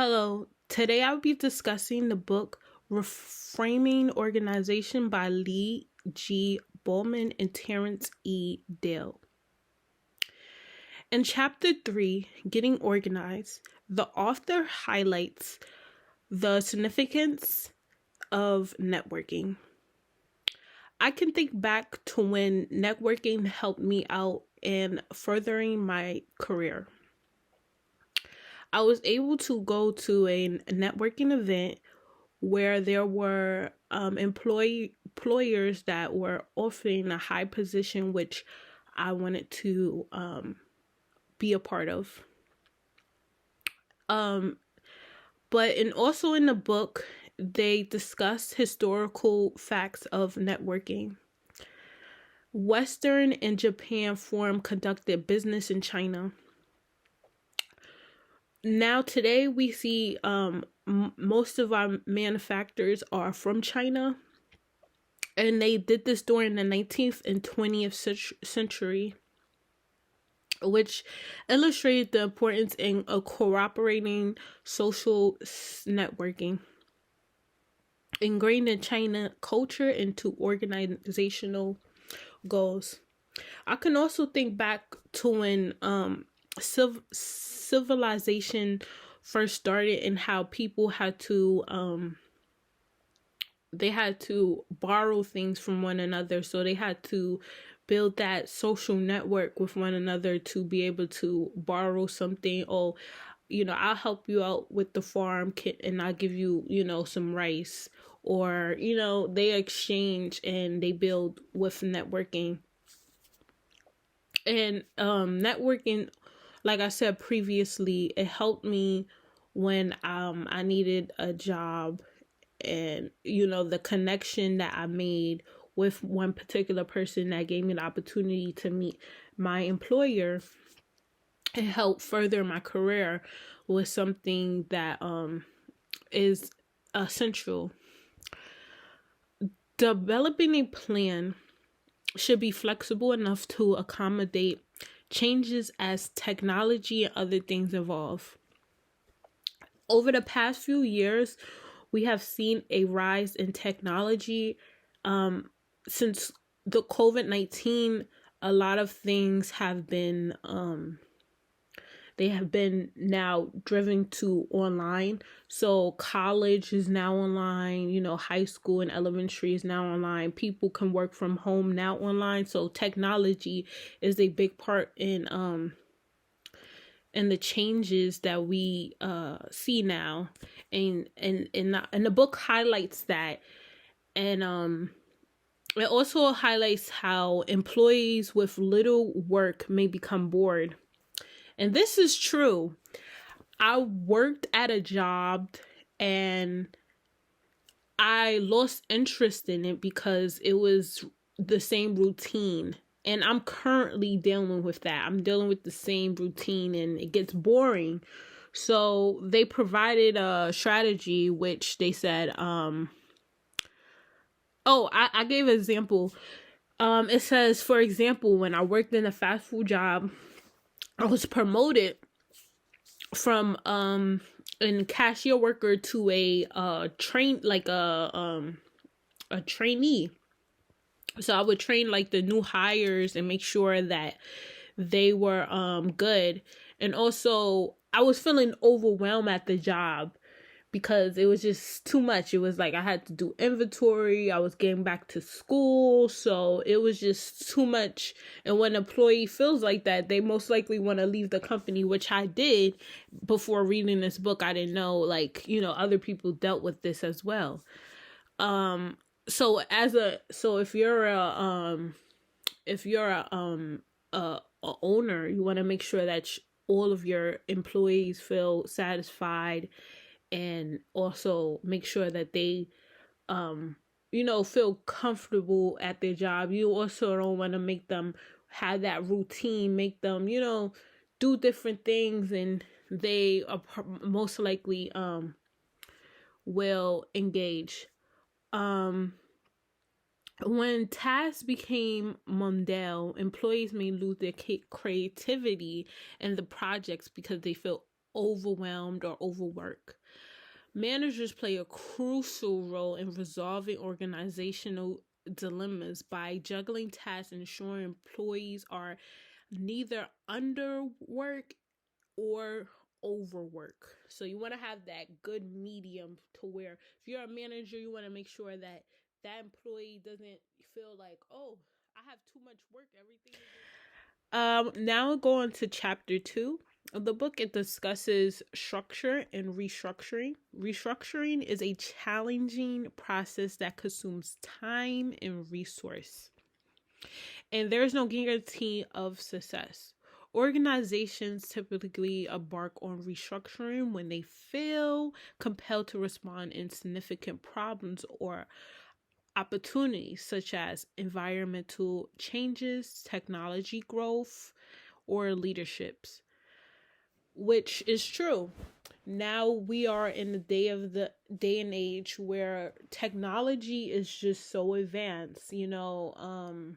Hello, today I'll be discussing the book Reframing Organization by Lee G. Bolman and Terrence E. Dale. In chapter 3, Getting Organized, the author highlights the significance of networking. I can think back to when networking helped me out in furthering my career. I was able to go to a networking event where there were employers that were offering a high position, which I wanted to be a part of. Also in the book, they discuss historical facts of networking. Western and Japan Forum conducted business in China. Now today we see most of our manufacturers are from China, and they did this during the 19th and 20th century, which illustrated the importance in cooperating social networking, ingrained in China culture into organizational goals. I can also think back to when civilization first started and how people had to borrow things from one another, so they had to build that social network with one another to be able to borrow something. Or I'll help you out with the farm kit and I'll give you some rice, or they exchange and they build with networking. And networking, like I said previously, it helped me when I needed a job, and the connection that I made with one particular person that gave me the opportunity to meet my employer, it helped further my career with something that is essential. Developing a plan should be flexible enough to accommodate changes as technology and other things evolve. Over the past few years, we have seen a rise in technology. Since the COVID-19, a lot of things have been they have been now driven to online. So college is now online, high school and elementary is now online. People can work from home now online. So technology is a big part in the changes that we see now. And the book highlights that. And it also highlights how employees with little work may become bored. And this is true. I worked at a job and I lost interest in it because it was the same routine. And I'm currently dealing with that. I'm dealing with the same routine and it gets boring. So they provided a strategy which they said, I gave an example. It says, for example, when I worked in a fast food job, I was promoted from a cashier worker to a trainee. So I would train like the new hires and make sure that they were good. And also I was feeling overwhelmed at the job because it was just too much. It was like I had to do inventory. I was getting back to school. So it was just too much. And when an employee feels like that, they most likely want to leave the company, which I did. Before reading this book, I didn't know, other people dealt with this as well. So if you're a owner, you want to make sure that all of your employees feel satisfied, and also make sure that they feel comfortable at their job. You also don't want to make them have that routine, make them do different things, and they are most likely will engage. When tasks became mundane, employees may lose their creativity in the projects because they feel overwhelmed, or overwork. Managers play a crucial role in resolving organizational dilemmas by juggling tasks and ensuring employees are neither underwork or overwork. So you want to have that good medium to where if you're a manager, you want to make sure that that employee doesn't feel like, oh, I have too much work. Everything is now going to chapter 2 of the book. It discusses structure and restructuring. Restructuring is a challenging process that consumes time and resource, and there's no guarantee of success. Organizations typically embark on restructuring when they feel compelled to respond in significant problems or opportunities such as environmental changes, technology growth, or leaderships, which is true. Now we are in the day and age where technology is just so advanced, even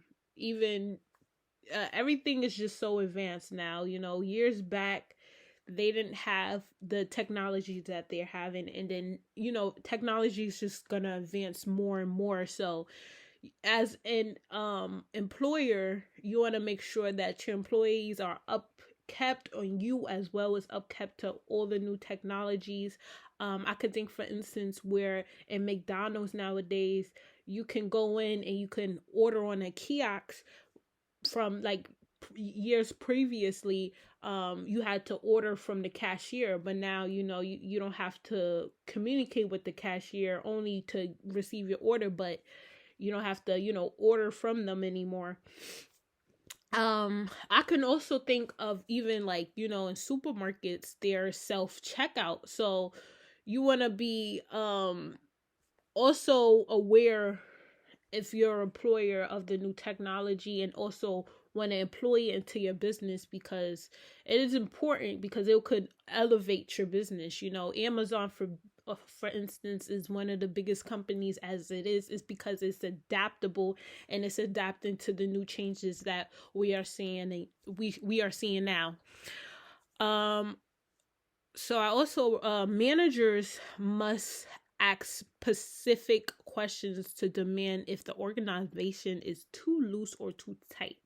everything is just so advanced now. Years back they didn't have the technology that they're having, and then technology is just gonna advance more and more. So as an employer, you want to make sure that your employees are upkept on you as well as upkept to all the new technologies. I could think, for instance, where in McDonald's nowadays you can go in and you can order on a kiosk. From like years previously, you had to order from the cashier, but now you don't have to communicate with the cashier only to receive your order, but you don't have to order from them anymore. I can also think of even like in supermarkets, their self checkout. So you want to be also aware, if you're an employer, of the new technology, and also want to employ it into your business, because it is important, because it could elevate your business. Amazon, for instance, is one of the biggest companies as it is because it's adaptable and it's adapting to the new changes that we are seeing we are seeing now. So I also managers must ask specific questions to demand if the organization is too loose or too tight.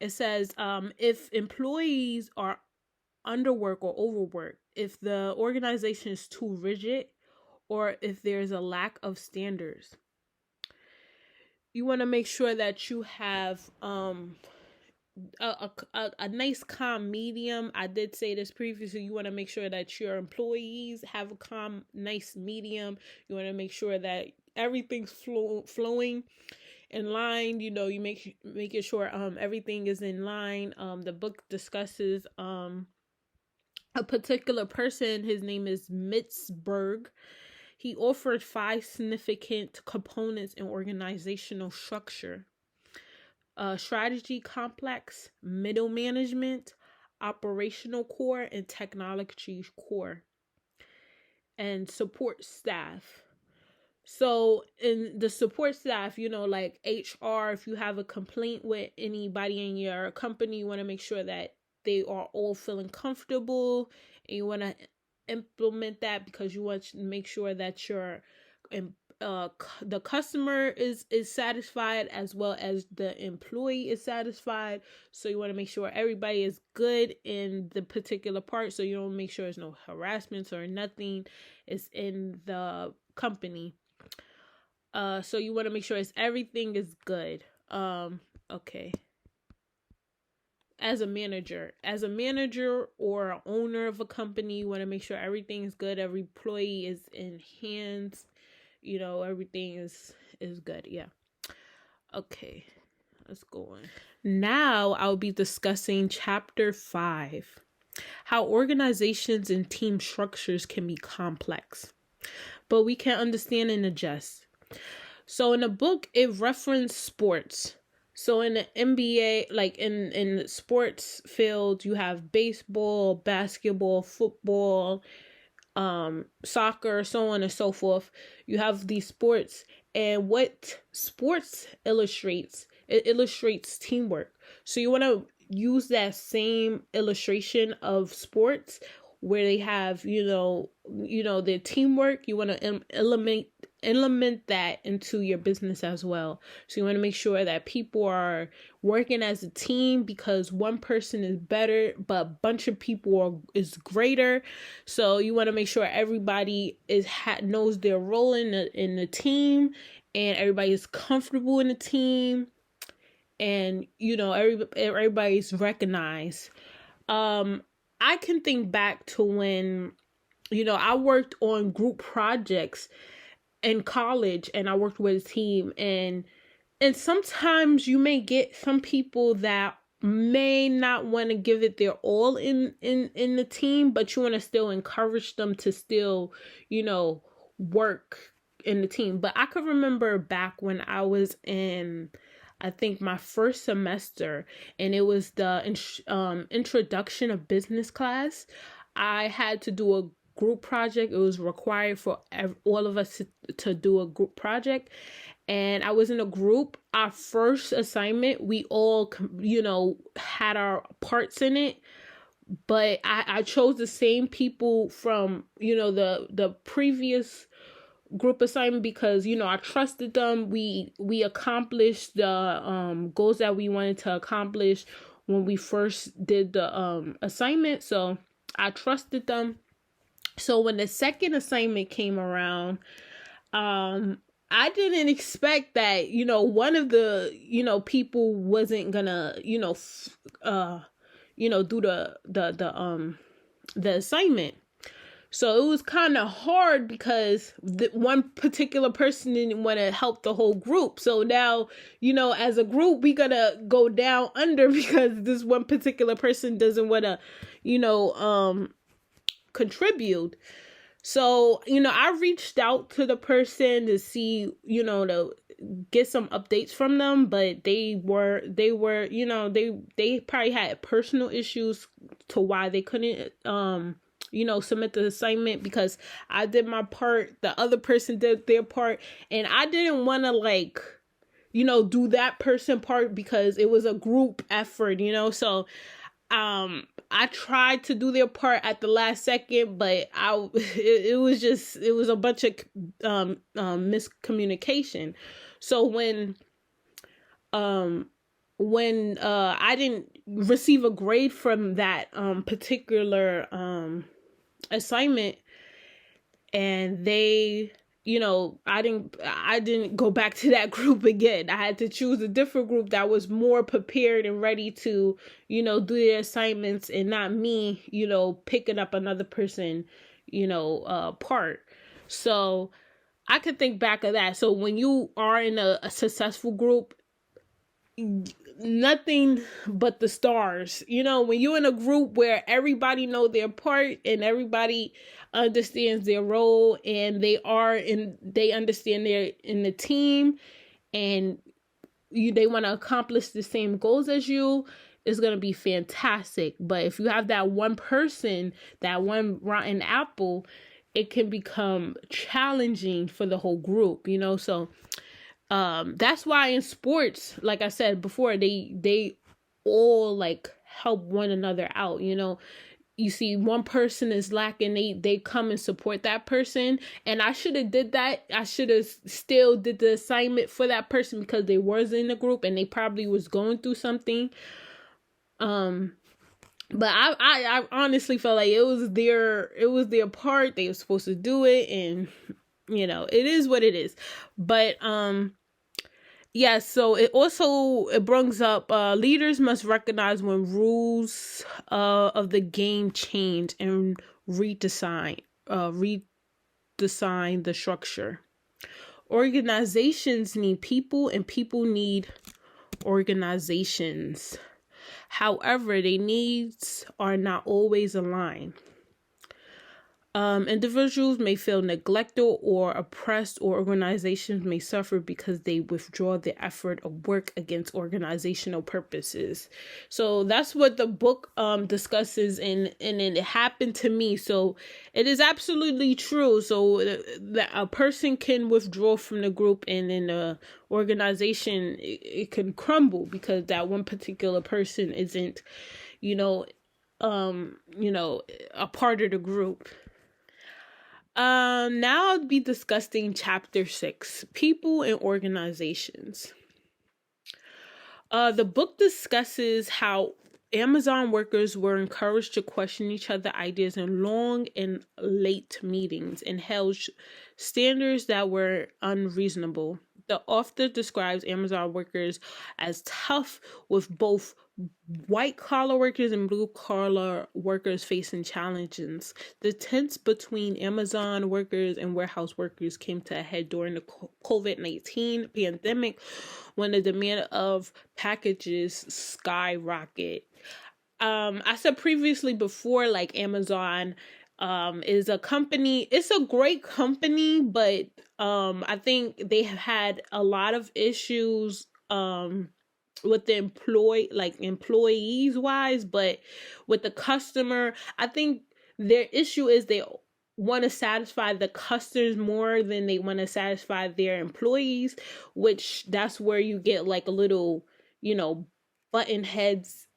It says if employees are underwork or overwork, if the organization is too rigid, or if there's a lack of standards. You want to make sure that you have a nice calm medium. I did say this previously. You want to make sure that your employees have a calm, nice medium. You want to make sure that everything's flowing in line. You making sure everything is in line. The book discusses a particular person. His name is Mitzberg. He offered 5 significant components in organizational structure: strategy complex, middle management, operational core, and technology core, and support staff. So in the support staff, like HR, if you have a complaint with anybody in your company, you want to make sure that they are all feeling comfortable, and you want to implement that, because you want to make sure that your the customer is satisfied as well as the employee is satisfied. So you want to make sure everybody is good in the particular part, so you don't make sure there's no harassment or nothing is in the company. So you want to make sure everything is good. Okay. As a manager or owner of a company, you want to make sure everything is good. Every employee is in hands. Everything is good. Yeah. Okay. Let's go on. Now I'll be discussing chapter 5. How organizations and team structures can be complex, but we can understand and adjust. So in the book, it referenced sports. So in the NBA, like in the sports field, you have baseball, basketball, football, soccer, so on and so forth. You have these sports, and what sports illustrates, it illustrates teamwork. So you want to use that same illustration of sports where they have, their teamwork. You want to element that into your business as well. So you want to make sure that people are working as a team, because one person is better, but a bunch of people is greater. So you want to make sure everybody knows their role in the team, and everybody is comfortable in the team, and everybody's recognized. I can think back to when I worked on group projects in college, and I worked with a team, and sometimes you may get some people that may not want to give it their all in the team, but you want to still encourage them to still work in the team. But I could remember back when I was in, I think, my first semester, and it was the introduction of business class. I had to do a group project. It was required for all of us to do a group project, and I was in a group. Our first assignment, we all had our parts in it, but I chose the same people from the previous group assignment, because I trusted them. We accomplished the goals that we wanted to accomplish when we first did the assignment, so I trusted them. So when the second assignment came around, I didn't expect that one of the people wasn't gonna do the assignment. So it was kind of hard, because one particular person didn't want to help the whole group. So now, as a group, we gotta go down under, because this one particular person doesn't want to, contribute. So, I reached out to the person to see, to get some updates from them, but they probably had personal issues to why they couldn't, submit the assignment, because I did my part, the other person did their part, and I didn't want to do that person part, because it was a group effort, so I tried to do their part at the last second, but it was a bunch of miscommunication. So when I didn't receive a grade from that particular assignment, and they I didn't go back to that group again. I had to choose a different group that was more prepared and ready to do their assignments, and not me picking up another person part. So I could think back of that. So when you are in a successful group, nothing but the stars. When you're in a group where everybody know their part, and everybody understands their role, and they understand they're in the team, and they want to accomplish the same goals as you, it's going to be fantastic. But if you have that one person, that one rotten apple, it can become challenging for the whole group, so that's why in sports, like I said before, they all help one another out. You see one person is lacking, they come and support that person. And I should have did that. I should have still did the assignment for that person, because they was in the group and they probably was going through something. But I honestly felt like it was their part. They were supposed to do it, and it is what it is. But yeah, so it brings up leaders must recognize when rules of the game change, and redesign the structure. Organizations need people, and people need organizations. However, their needs are not always aligned. Individuals may feel neglected or oppressed, or organizations may suffer because they withdraw the effort of work against organizational purposes. So that's what the book discusses, and it happened to me. So it is absolutely true. So that a person can withdraw from the group, and then the organization, it can crumble because that one particular person isn't, you know, a part of the group. Now I'll be discussing chapter 6, people and organizations. The book discusses how Amazon workers were encouraged to question each other's ideas in long and late meetings and held standards that were unreasonable. The author describes Amazon workers as tough, with both white collar workers and blue collar workers facing challenges. The tension between Amazon workers and warehouse workers came to a head during the COVID-19 pandemic, when the demand of packages skyrocketed. I said previously before, like, Amazon is a company, it's a great company, but I think they have had a lot of issues with the employees wise, but with the customer, I think their issue is they want to satisfy the customers more than they want to satisfy their employees, which that's where you get like a little, button heads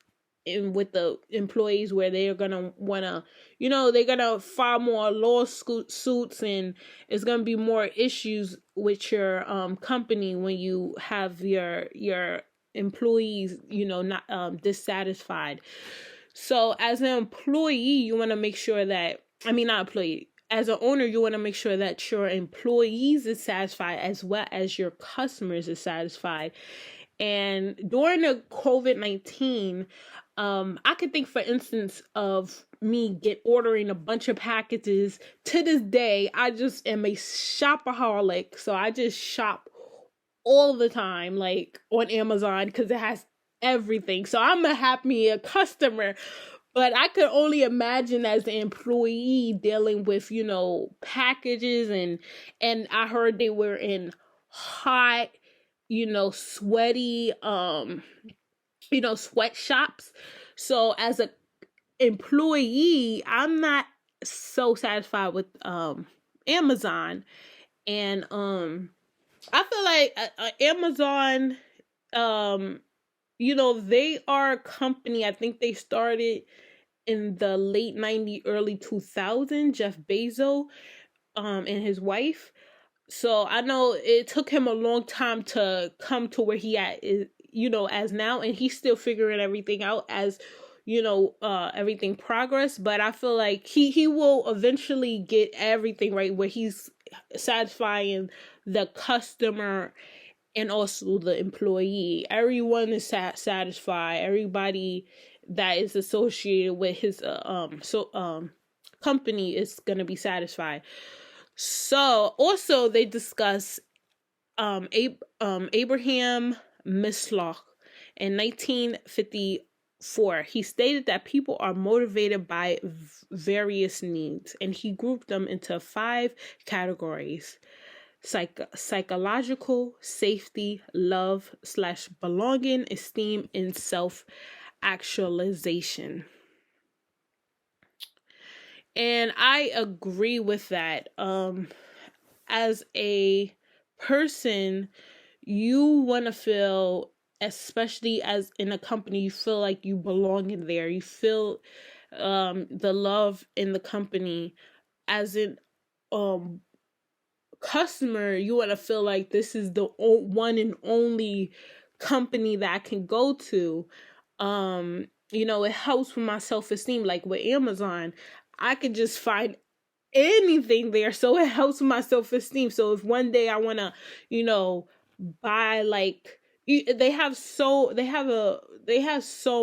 in with the employees, where they're gonna wanna, they're gonna file more lawsuits, and it's gonna be more issues with your company when you have your employees, not dissatisfied. So as an employee, you want to make sure that, not employee, as an owner, you want to make sure that your employees is satisfied as well as your customers is satisfied. And during the COVID-19, I could think, for instance, of me ordering a bunch of packages. To this day, I just am a shopaholic, so I just shop all the time, like on Amazon, because it has everything. So I'm a customer, but I could only imagine as an employee dealing with, packages, and I heard they were in hot, sweaty, sweatshops. So as a employee, I'm not so satisfied with Amazon, and I feel like Amazon, they are a company. I think they started in the late 90s, early 2000s, Jeff Bezos, and his wife. So I know it took him a long time to come to where he at is, as now, and he's still figuring everything out as, everything progress. But I feel like he will eventually get everything right, where he's satisfying the customer and also the employee. Everyone is satisfied. Everybody that is associated with his company is gonna be satisfied. So also they discuss Abraham Maslow in 1954. He stated that people are motivated by various needs, and he grouped them into 5 categories: psychological, safety, love / belonging, esteem, and self-actualization. And I agree with that. As a person, you want to feel, especially as in a company, you feel like you belong in there. You feel the love in the company. As in customer, you want to feel like this is the one and only company that I can go to. It helps with my self-esteem. Like with Amazon, I could just find anything there, so it helps with my self-esteem. So if one day I want to, buy like they have so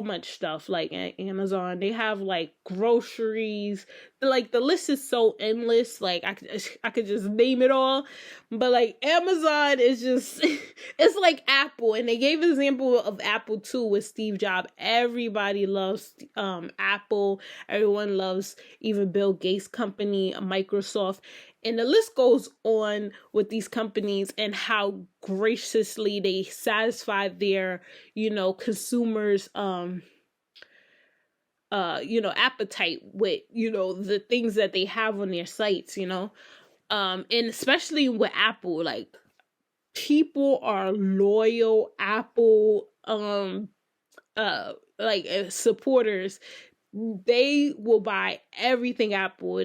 much stuff, like at Amazon. They have like groceries. Like the list is so endless. Like I could just name it all, but like Amazon is just it's like Apple. And they gave an example of Apple too with Steve Jobs. Everybody loves Apple. Everyone loves even Bill Gates' company, Microsoft. And the list goes on with these companies and how graciously they satisfy their, consumers, appetite with, the things that they have on their sites, and especially with Apple, like people are loyal Apple, supporters. They will buy everything Apple.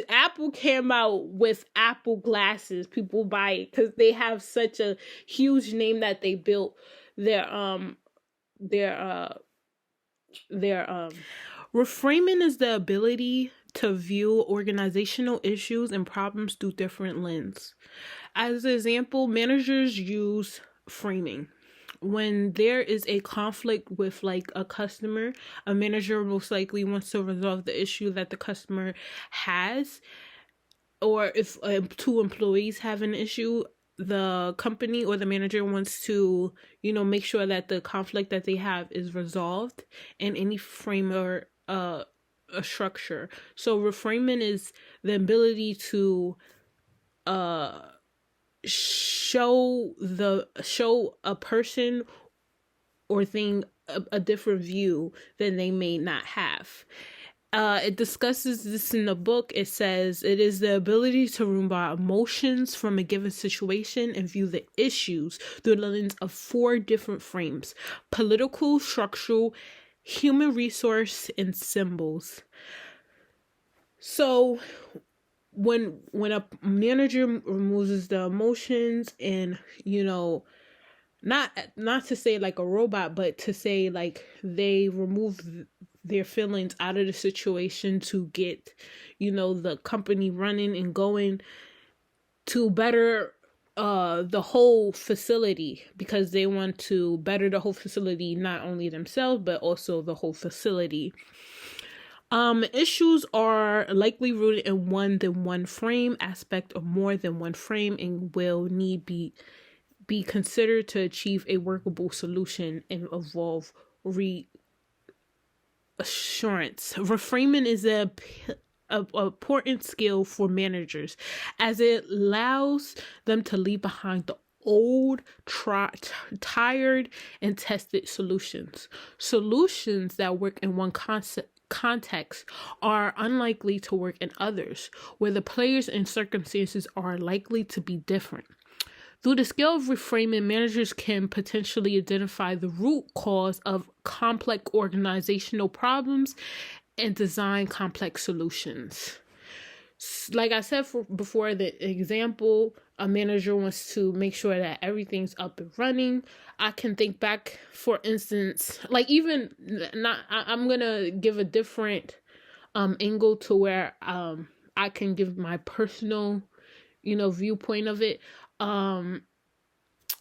Apple came out with Apple glasses, people buy it because they have such a huge name that they built their reframing is the ability to view organizational issues and problems through different lenses. As an example, managers use framing. When there is a conflict with like a customer, a manager most likely wants to resolve the issue that the customer has. Or if two employees have an issue, the company or the manager wants to, make sure that the conflict that they have is resolved in any frame or a structure. So reframing is the ability to show a person or thing a different view than they may not have. It discusses this in the book. It says it is the ability to remove our emotions from a given situation and view the issues through the lens of 4 different frames: political, structural, human resource, and symbols. So when a manager removes the emotions and, not to say like a robot, but to say like they remove their feelings out of the situation to get, the company running and going to better the whole facility, because they want to better the whole facility, not only themselves, but also the whole facility. Issues are likely rooted in one frame aspect or more than one frame, and will need be considered to achieve a workable solution and evolve reassurance. Reframing is an important skill for managers, as it allows them to leave behind the old, tired, and tested solutions. Solutions that work in one context are unlikely to work in others, where the players and circumstances are likely to be different. Through the skill of reframing, managers can potentially identify the root cause of complex organizational problems and design complex solutions. Like I said before, the example, a manager wants to make sure that everything's up and running. I can think back, for instance, like even I'm going to give a different angle to where I can give my personal, viewpoint of it.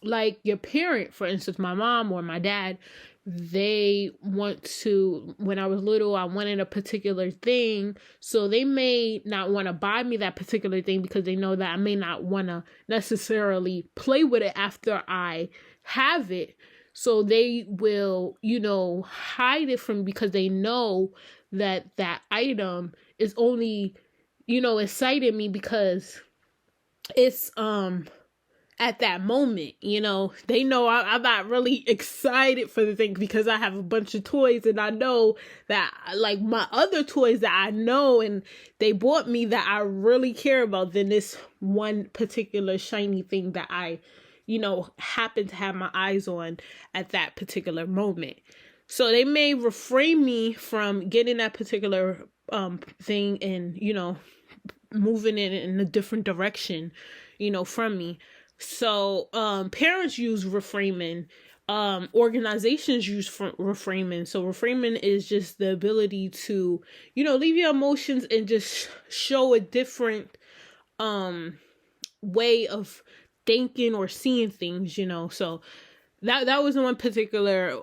Like your parent, for instance, my mom or my dad, they want to, when I was little, I wanted a particular thing. So they may not want to buy me that particular thing because they know that I may not want to necessarily play with it after I have it. So they will, hide it from me because they know that that item is only, exciting me because it's, at that moment, they know I'm not really excited for the thing because I have a bunch of toys, and I know that like my other toys that I know and they bought me that I really care about than this one particular shiny thing that I, happen to have my eyes on at that particular moment. So they may refrain me from getting that particular thing and, moving it in a different direction, from me. So parents use reframing, organizations use reframing. So reframing is just the ability to, leave your emotions and just show a different way of thinking or seeing things, So that was one particular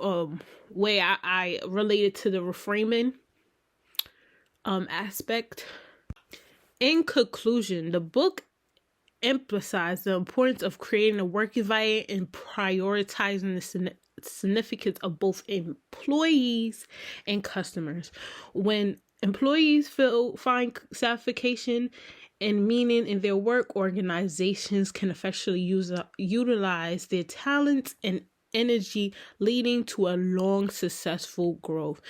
way I related to the reframing aspect. In conclusion, the book emphasized the importance of creating a work environment and prioritizing the significance of both employees and customers. When employees find satisfaction and meaning in their work, organizations can effectively utilize their talents and energy, leading to a long, successful growth.